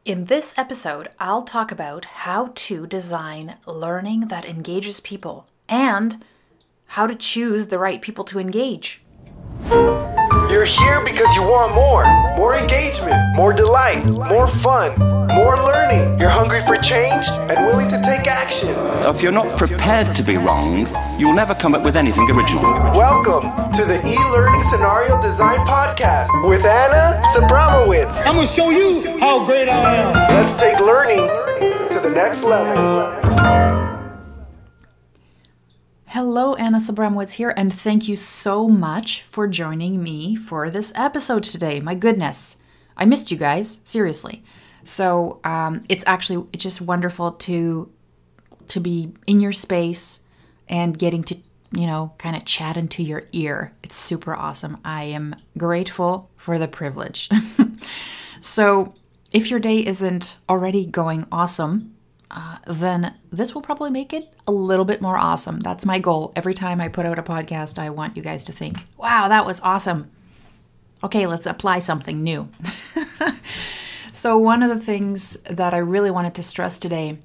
In this episode, I'll talk about how to design learning that engages people and how to choose the right people to engage. You're here because you want more engagement, more delight, more fun, more learning. You're hungry for change and willing to take action. If you're not prepared to be wrong, you'll never come up with anything original. Welcome to the E-Learning Scenario Design Podcast with Anna Sabramowitz. I'm going to show you how great I am. Let's take learning to the next level. Hello, Anna Sabramowitz here, and thank you so much for joining me for this episode today. My goodness, I missed you guys, seriously. So it's just wonderful to be in your space and getting to, kind of chat into your ear. It's super awesome. I am grateful for the privilege. So if your day isn't already going awesome, then this will probably make it a little bit more awesome. That's my goal. Every time I put out a podcast, I want you guys to think, wow, that was awesome. Okay, let's apply something new. So one of the things that I really wanted to stress today,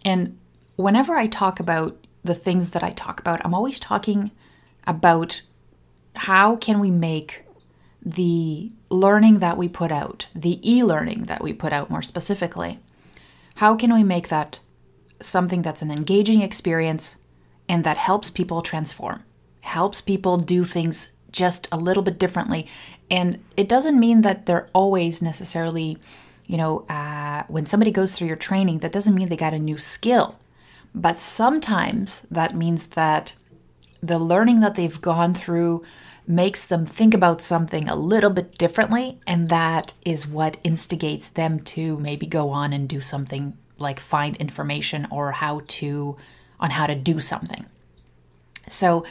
and whenever I talk about the things that I talk about, I'm always talking about how can we make the learning that we put out, the e-learning that we put out more specifically, how can we make that something that's an engaging experience and that helps people transform, helps people do things just a little bit differently? And it doesn't mean that they're always necessarily, when somebody goes through your training, that doesn't mean they got a new skill. But sometimes that means that the learning that they've gone through makes them think about something a little bit differently, and that is what instigates them to maybe go on and do something like find information or how to do something. So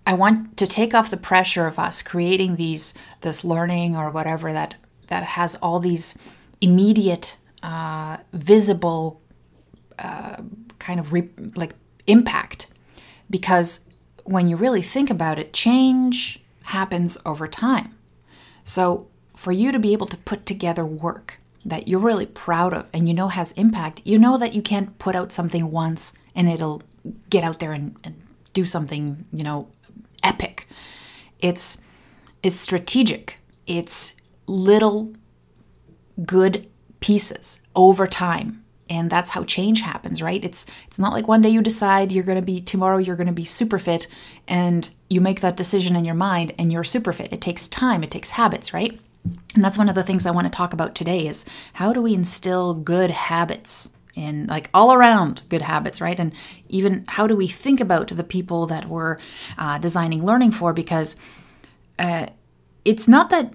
I want to take off the pressure of us creating this learning or whatever that has all these immediate, visible kind of impact, because when you really think about it, change happens over time. So for you to be able to put together work that you're really proud of and has impact, that you can't put out something once and it'll get out there and do something, epic. It's strategic. It's little good pieces over time. And that's how change happens, right? It's not like one day you decide tomorrow you're going to be super fit and you make that decision in your mind and you're super fit. It takes time, it takes habits, right? And that's one of the things I want to talk about today is how do we instill good habits in all around good habits, right? And even how do we think about the people that we're designing learning for? Because it's not that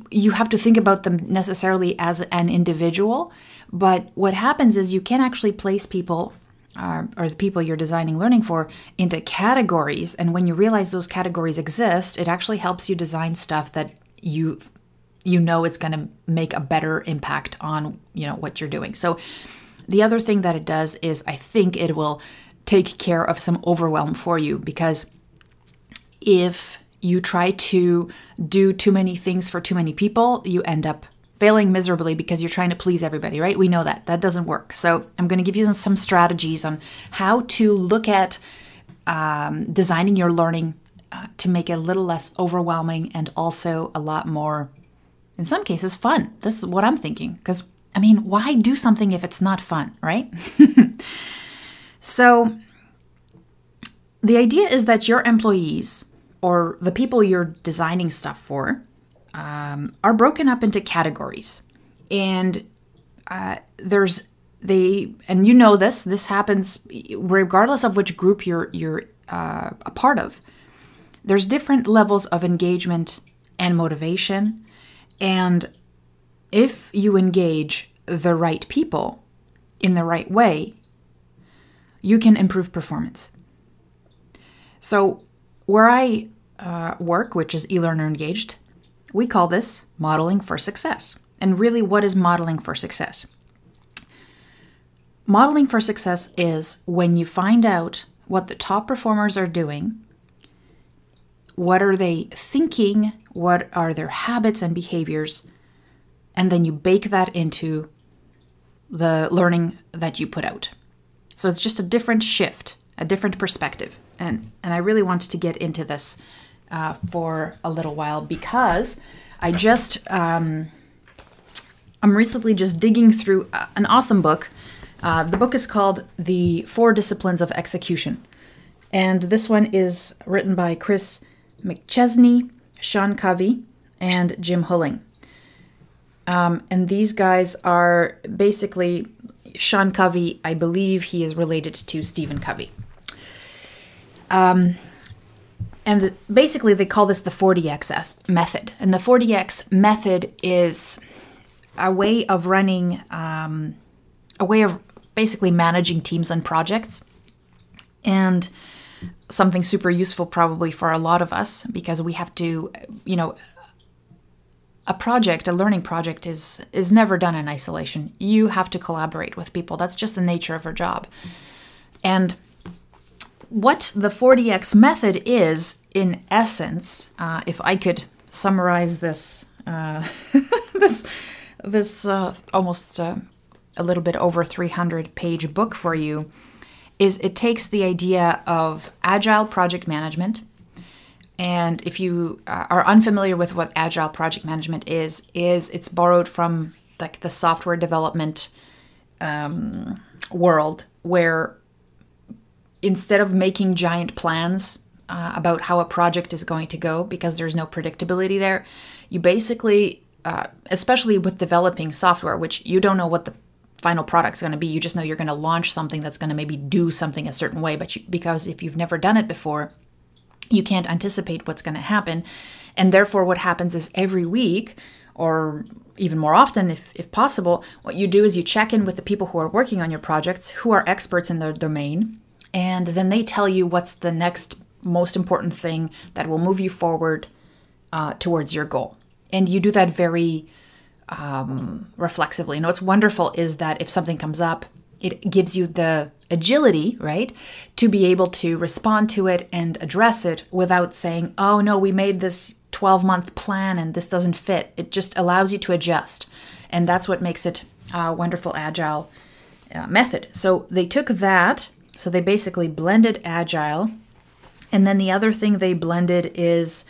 you have to think about them necessarily as an individual, but what happens is you can actually place people or the people you're designing learning for into categories. And when you realize those categories exist, it actually helps you design stuff that you know it's going to make a better impact on what you're doing. So the other thing that it does is I think it will take care of some overwhelm for you, because if you try to do too many things for too many people, you end up failing miserably because you're trying to please everybody, right? We know that doesn't work. So I'm going to give you some strategies on how to look at designing your learning to make it a little less overwhelming and also a lot more, in some cases, fun. This is what I'm thinking, because why do something if it's not fun, right? So the idea is that your employees or the people you're designing stuff for are broken up into categories. And this happens regardless of which group you're a part of. There's different levels of engagement and motivation. And if you engage the right people in the right way, you can improve performance. So where I work, which is eLearner Engaged, we call this modeling for success. And really, what is modeling for success? Modeling for success is when you find out what the top performers are doing, what are they thinking, what are their habits and behaviors, and then you bake that into the learning that you put out. So it's just a different shift, a different perspective. And I really wanted to get into this for a little while because I just, I'm recently just digging through an awesome book. The book is called The 4 Disciplines of Execution. And this one is written by Chris McChesney, Sean Covey, and Jim Huling. And these guys are basically, Sean Covey, I believe he is related to Stephen Covey. Basically they call this the 40X method. And the 40X method is a way of running, a way of basically managing teams and projects. And something super useful probably for a lot of us because we have to, a learning project is never done in isolation. You have to collaborate with people. That's just the nature of our job. And what the 40X method is, in essence, if I could summarize this, this almost a little bit over 300-page book for you, is it takes the idea of Agile Project Management. And if you are unfamiliar with what Agile Project Management is it's borrowed from like the software development world, where instead of making giant plans about how a project is going to go, because there's no predictability there, you basically, especially with developing software, which you don't know what the final product's going to be, you just know you're going to launch something that's going to maybe do something a certain way, but because if you've never done it before, you can't anticipate what's going to happen. And therefore what happens is every week, or even more often if possible, what you do is you check in with the people who are working on your projects, who are experts in their domain, and then they tell you what's the next most important thing that will move you forward towards your goal. And you do that very reflexively. What's wonderful is that if something comes up, it gives you the agility, right, to be able to respond to it and address it without saying, oh no, we made this 12-month plan and this doesn't fit. It just allows you to adjust. And that's what makes it a wonderful Agile method. So they took that, so they basically blended Agile. And then the other thing they blended is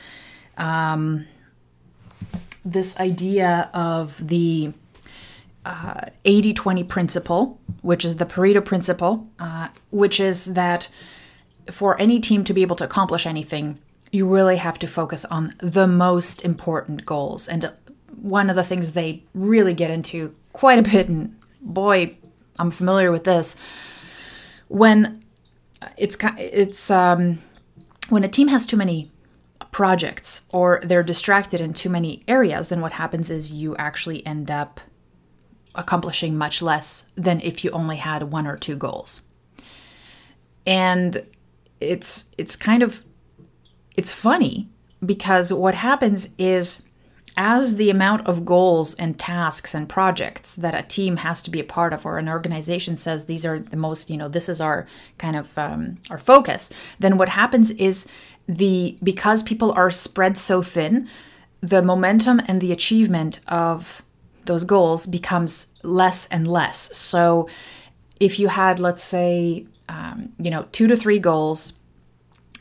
this idea of the 80-20 principle, which is the Pareto Principle, which is that for any team to be able to accomplish anything, you really have to focus on the most important goals. And one of the things they really get into quite a bit, and boy, I'm familiar with this, when when a team has too many projects or they're distracted in too many areas, then what happens is you actually end up accomplishing much less than if you only had 1 or 2 goals. And it's funny because what happens is as the amount of goals and tasks and projects that a team has to be a part of, or an organization says these are the most, this is our kind of our focus, then what happens is because people are spread so thin, the momentum and the achievement of those goals becomes less and less. So if you had, let's say, 2 to 3 goals,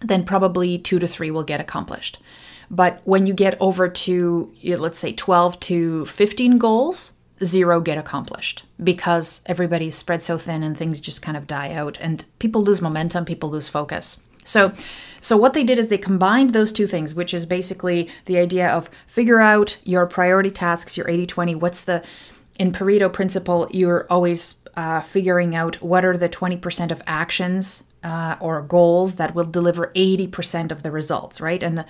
then probably 2 to 3 will get accomplished. But when you get over to, let's say, 12 to 15 goals, 0 get accomplished because everybody's spread so thin and things just kind of die out and people lose momentum, people lose focus. So what they did is they combined those two things, which is basically the idea of figure out your priority tasks, your 80-20. In Pareto Principle, you're always figuring out what are the 20% of actions or goals that will deliver 80% of the results, right? And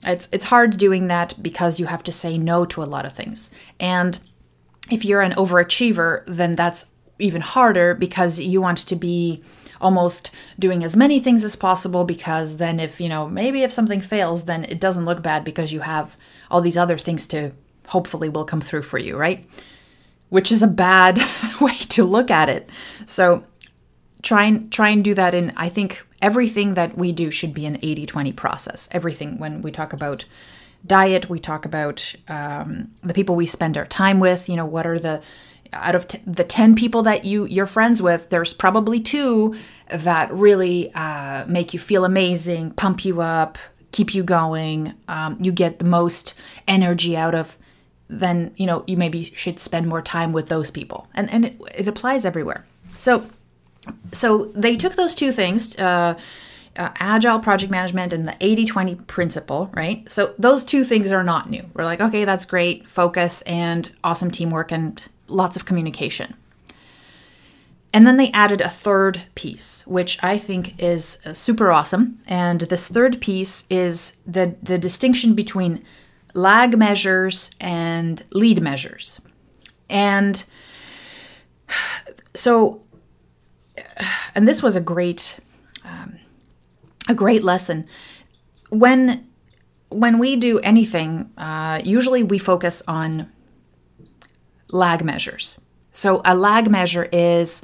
it's hard doing that because you have to say no to a lot of things. And if you're an overachiever, then that's even harder because you want to be almost doing as many things as possible, because then if, maybe if something fails, then it doesn't look bad because you have all these other things to hopefully will come through for you, right? Which is a bad way to look at it. So try and do that I think everything that we do should be an 80-20 process. Everything when we talk about diet. We talk about the people we spend our time with. What are out of the 10 people that you're friends with, there's probably 2 that really make you feel amazing, pump you up, keep you going, you get the most energy out of. Then, you maybe should spend more time with those people. And it applies everywhere. So they took those 2 things, Agile Project Management and the 80/20 principle, right? So those 2 things are not new. We're like, okay, that's great. Focus and awesome teamwork and lots of communication. And then they added a 3rd piece, which I think is super awesome. And this 3rd piece is the distinction between lag measures and lead measures. And so, and this was a great lesson. When we do anything, usually we focus on lag measures. So a lag measure is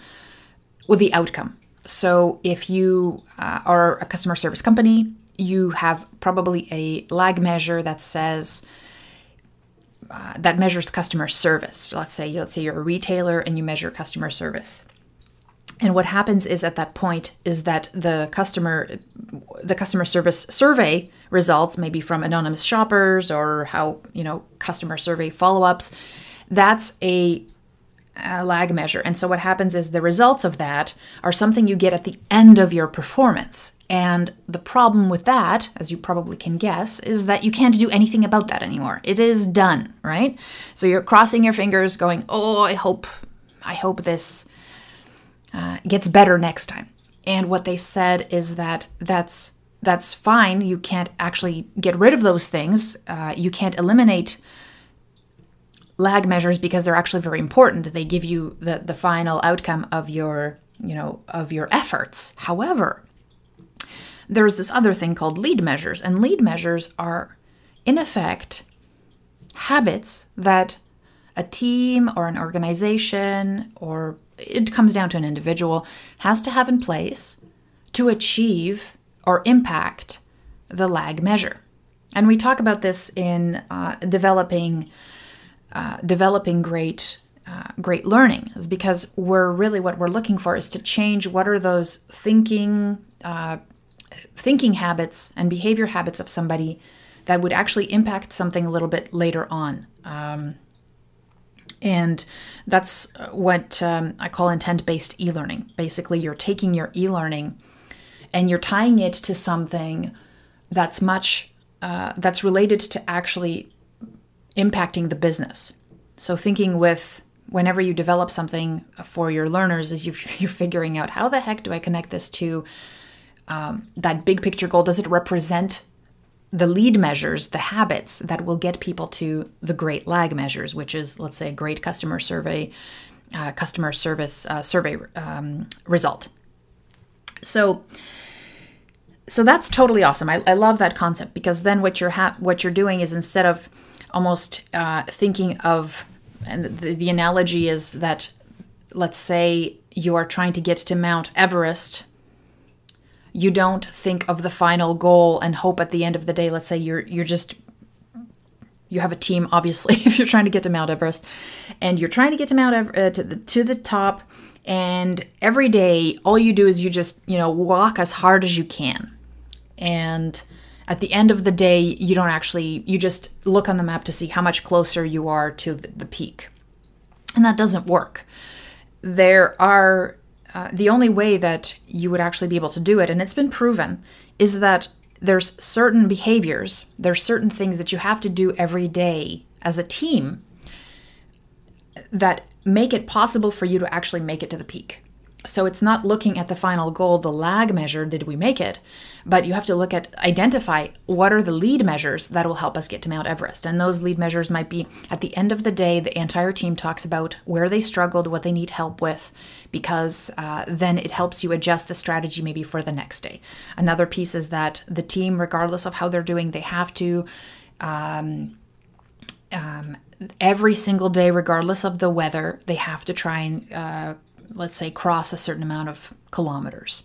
the outcome. So if you are a customer service company, you have probably a lag measure that says that measures customer service. Let's say you're a retailer and you measure customer service. And what happens is at that point is that the customer service survey results, maybe from anonymous shoppers or how customer survey follow-ups, that's a lag measure. And so what happens is the results of that are something you get at the end of your performance. And the problem with that, as you probably can guess, is that you can't do anything about that anymore. It is done, right? So you're crossing your fingers going, oh, I hope this gets better next time. And what they said is that that's fine. You can't actually get rid of those things. You can't eliminate lag measures because they're actually very important. They give you the final outcome of your efforts. However, there's this other thing called lead measures, and lead measures are, in effect, habits that a team or an organization, or it comes down to an individual, has to have in place to achieve or impact the lag measure. And we talk about this in developing great learning, is because what we're looking for is to change what are those thinking habits and behavior habits of somebody that would actually impact something a little bit later on. And that's what I call intent-based e-learning. Basically, you're taking your e-learning and you're tying it to something that's that's related to actually impacting the business. So thinking whenever you develop something for your learners is you're figuring out, how the heck do I connect this to that big picture goal? Does it represent the lead measures, the habits that will get people to the great lag measures, which is, let's say, a great customer service survey result. So that's totally awesome. I love that concept, because then what you're doing is, instead of almost thinking of, and the analogy is that, let's say you are trying to get to Mount Everest. You don't think of the final goal and hope at the end of the day. Let's say you have a team, obviously, if you're trying to get to Mount Everest, and you're trying to get to to the top, and every day all you do is you just walk as hard as you can, and at the end of the day you just look on the map to see how much closer you are to the peak, and that doesn't work. There are the only way that you would actually be able to do it, and it's been proven, is that there's certain behaviors, there's certain things that you have to do every day as a team that make it possible for you to actually make it to the peak. So it's not looking at the final goal, the lag measure, did we make it? But you have to identify what are the lead measures that will help us get to Mount Everest. And those lead measures might be, at the end of the day, the entire team talks about where they struggled, what they need help with, because then it helps you adjust the strategy maybe for the next day. Another piece is that the team, regardless of how they're doing, they have to every single day, regardless of the weather, they have to try and let's say cross a certain amount of kilometers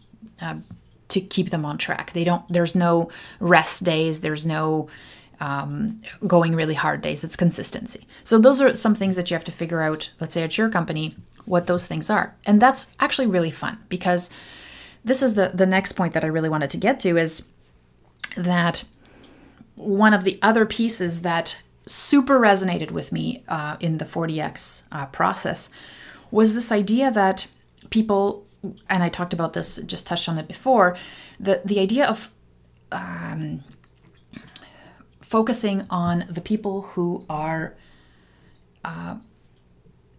to keep them on track. There's no rest days. There's no going really hard days. It's consistency. So those are some things that you have to figure out, let's say at your company, what those things are. And that's actually really fun, because this is the next point that I really wanted to get to, is that one of the other pieces that super resonated with me in the 40X process was this idea that people, and I talked about this, just touched on it before, the idea of focusing on the people who are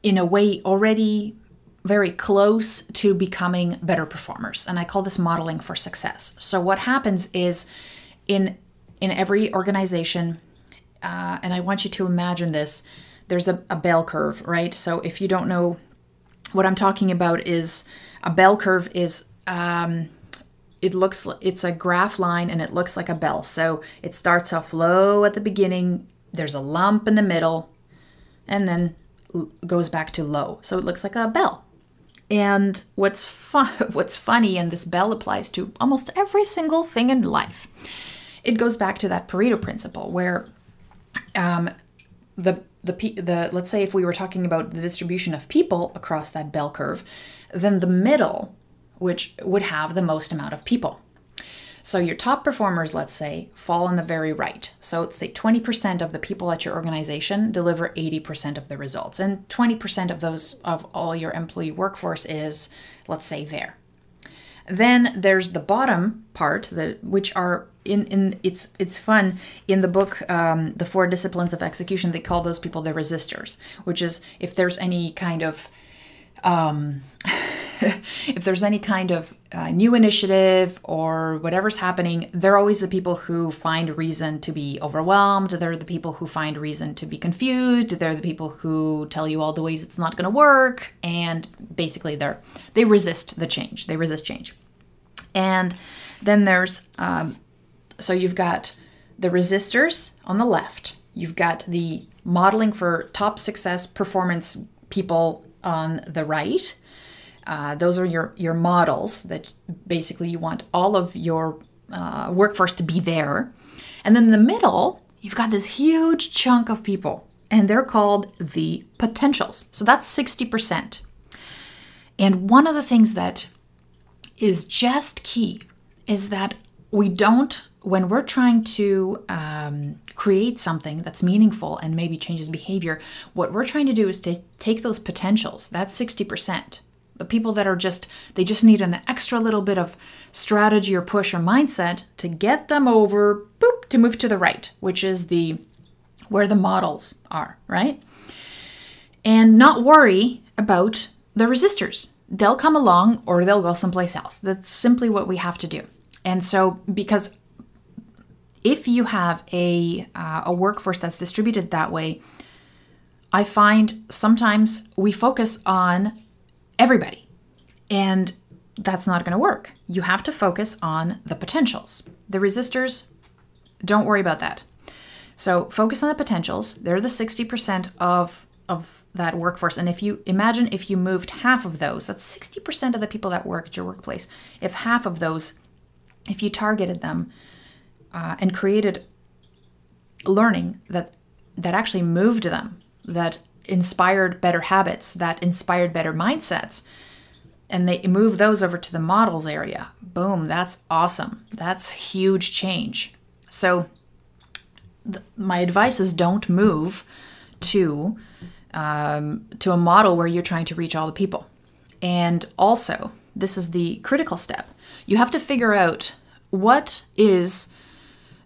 in a way already very close to becoming better performers. And I call this modeling for success. So what happens is in every organization, and I want you to imagine this, there's a bell curve, right? So if you don't know what I'm talking about, is a bell curve is, it's a graph line and it looks like a bell. So it starts off low at the beginning, there's a lump in the middle, and then goes back to low. So it looks like a bell. And what's funny, and this bell applies to almost every single thing in life, it goes back to that Pareto Principle, where let's say if we were talking about the distribution of people across that bell curve, then the middle, which would have the most amount of people. So your top performers, let's say, fall on the very right. So let's say 20% of the people at your organization deliver 80% of the results, and 20% of those of all your employee workforce is, let's say, there. Then there's the bottom part, which are it's fun in the book, The 4 Disciplines of Execution. They call those people the resistors, which is if there's any kind of new initiative or whatever's happening, they're always the people who find reason to be overwhelmed. They're the people who find reason to be confused. They're the people who tell you all the ways it's not going to work. And basically they resist the change. They resist change. And then there's, so you've got the resistors on the left. You've got the modeling for top success performance people on the right. Those are your models that basically you want all of your workforce to be there. And then in the middle, you've got this huge chunk of people, and they're called the potentials. So that's 60%. And one of the things that is just key is that we don't, when we're trying to create something that's meaningful and maybe changes behavior, what we're trying to do is to take those potentials, that's 60%. The people that are they just need an extra little bit of strategy or push or mindset to get them over, to move to the right, which is where the models are, right? And not worry about the resistors. They'll come along or they'll go someplace else. That's simply what we have to do. And so, because if you have a workforce that's distributed that way, I find sometimes we focus on everybody, and that's not going to work. You have to focus on the potentials. The resistors, don't worry about that. So focus on the potentials. They're the 60% of that workforce. And if you moved half of those, that's 60% of the people that work at your workplace. If half of those, if you targeted them and created learning that actually moved them, that inspired better habits, that inspired better mindsets, and they move those over to the models area, boom, that's awesome. That's huge change. So my advice is don't move to a model where you're trying to reach all the people. And also, this is the critical step. You have to figure out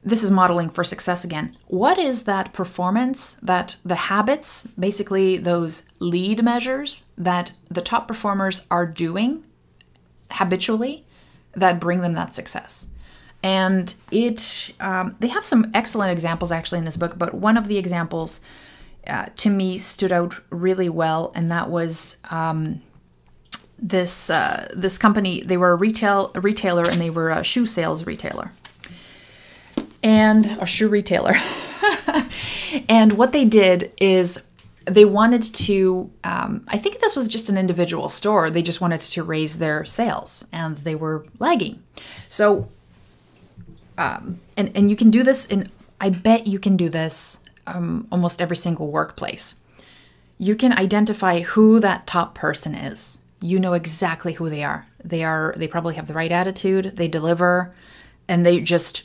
this is modeling for success again. What is that performance, that the habits, basically those lead measures that the top performers are doing habitually that bring them that success? And they have some excellent examples actually in this book, but one of the examples to me stood out really well, and that was this company. They were a retailer, and they were a shoe sales retailer. And a shoe retailer. And what they did is they wanted to, I think this was just an individual store. They just wanted to raise their sales, and they were lagging. So, and you can do this in I bet you can do this almost every single workplace. You can identify who that top person is. You know exactly who they are. They probably have the right attitude, they deliver, and they just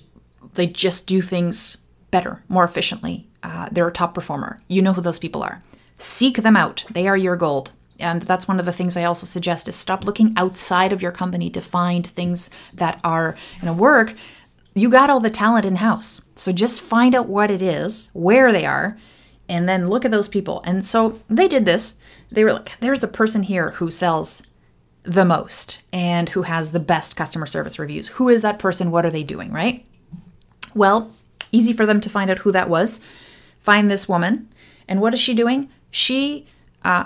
do things better, more efficiently. They're a top performer. You know who those people are. Seek them out. They are your gold. And that's one of the things I also suggest is stop looking outside of your company to find things that are going to work. You got all the talent in-house. So just find out what it is, where they are, and then look at those people. And so they did this. They were like, there's a person here who sells the most and who has the best customer service reviews. Who is that person? What are they doing, right? Well, easy for them to find out who that was. Find this woman. And what is she doing? She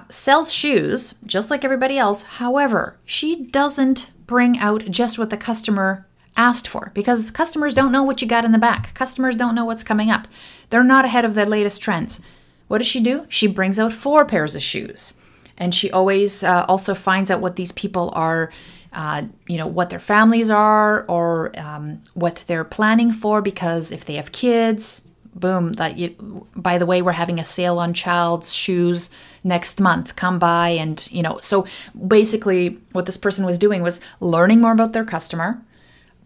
sells shoes just like everybody else. However, she doesn't bring out just what the customer asked for, because customers don't know what you got in the back. Customers don't know what's coming up. They're not ahead of the latest trends. What does she do? She brings out 4 pairs of shoes. And she always also finds out what these people are, what their families are, or what they're planning for, because if they have kids, boom, by the way, we're having a sale on child's shoes next month. Come by and, so basically what this person was doing was learning more about their customer,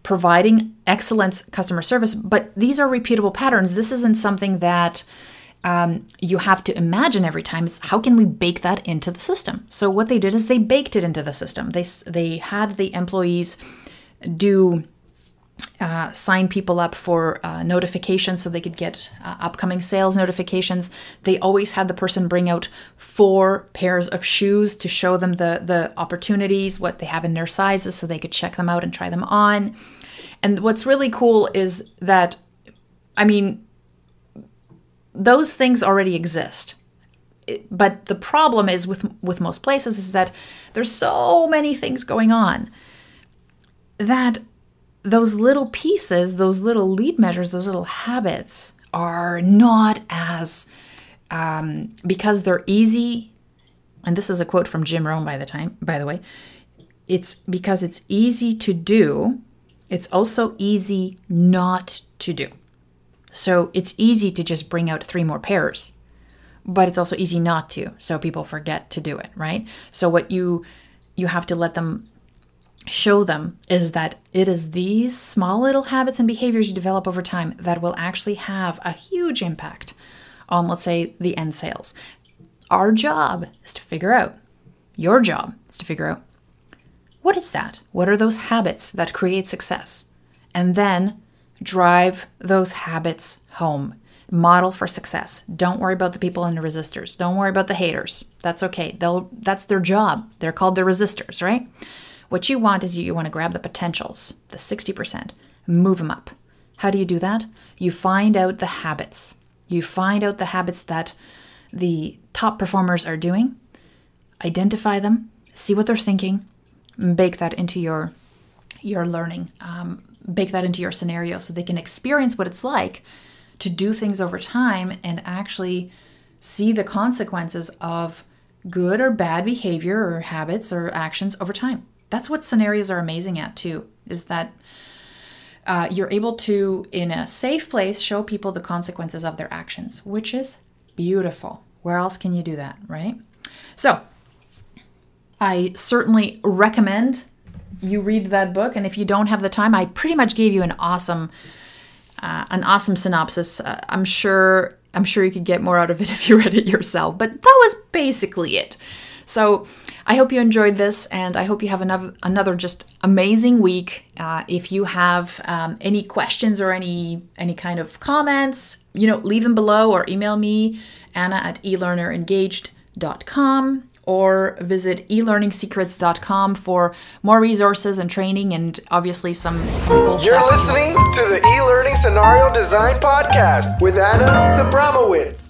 providing excellent customer service, but these are repeatable patterns. This isn't something that you have to imagine every time. It's how can we bake that into the system? So what they did is they baked it into the system. They had the employees sign people up for notifications so they could get upcoming sales notifications. They always had the person bring out 4 pairs of shoes to show them the opportunities, what they have in their sizes, so they could check them out and try them on. And what's really cool is that, those things already exist. But the problem is with most places is that there's so many things going on that those little pieces, those little lead measures, those little habits are not as, because they're easy. And this is a quote from Jim Rohn, by the way. It's because it's easy to do. It's also easy not to do. So it's easy to just bring out 3 more pairs, but it's also easy not to. So people forget to do it, right? So what you have to show them is that it is these small little habits and behaviors you develop over time that will actually have a huge impact on, let's say, the end sales. Our job is to figure out, your job is to figure out, what is that? What are those habits that create success? And then drive those habits home. Model for success. Don't worry about the people in the resistors. Don't worry about the haters. That's okay. That's their job. They're called the resistors, right? What you want is you want to grab the potentials, the 60%, move them up. How do you do that? You find out the habits. You find out the habits that the top performers are doing, identify them, see what they're thinking, bake that into your learning, bake that into your scenario so they can experience what it's like to do things over time and actually see the consequences of good or bad behavior or habits or actions over time. That's what scenarios are amazing at too, is that you're able to, in a safe place, show people the consequences of their actions, which is beautiful. Where else can you do that, right? So I certainly recommend you read that book. And if you don't have the time, I pretty much gave you an awesome synopsis. I'm sure you could get more out of it if you read it yourself, but that was basically it. So I hope you enjoyed this, and I hope you have another just amazing week. If you have any questions or any kind of comments, leave them below or email me, anna@elearnerengaged.com, or visit elearningsecrets.com for more resources and training, and obviously some cool stuff. You're listening to the E-Learning Scenario Design Podcast with Anna Sabramowitz.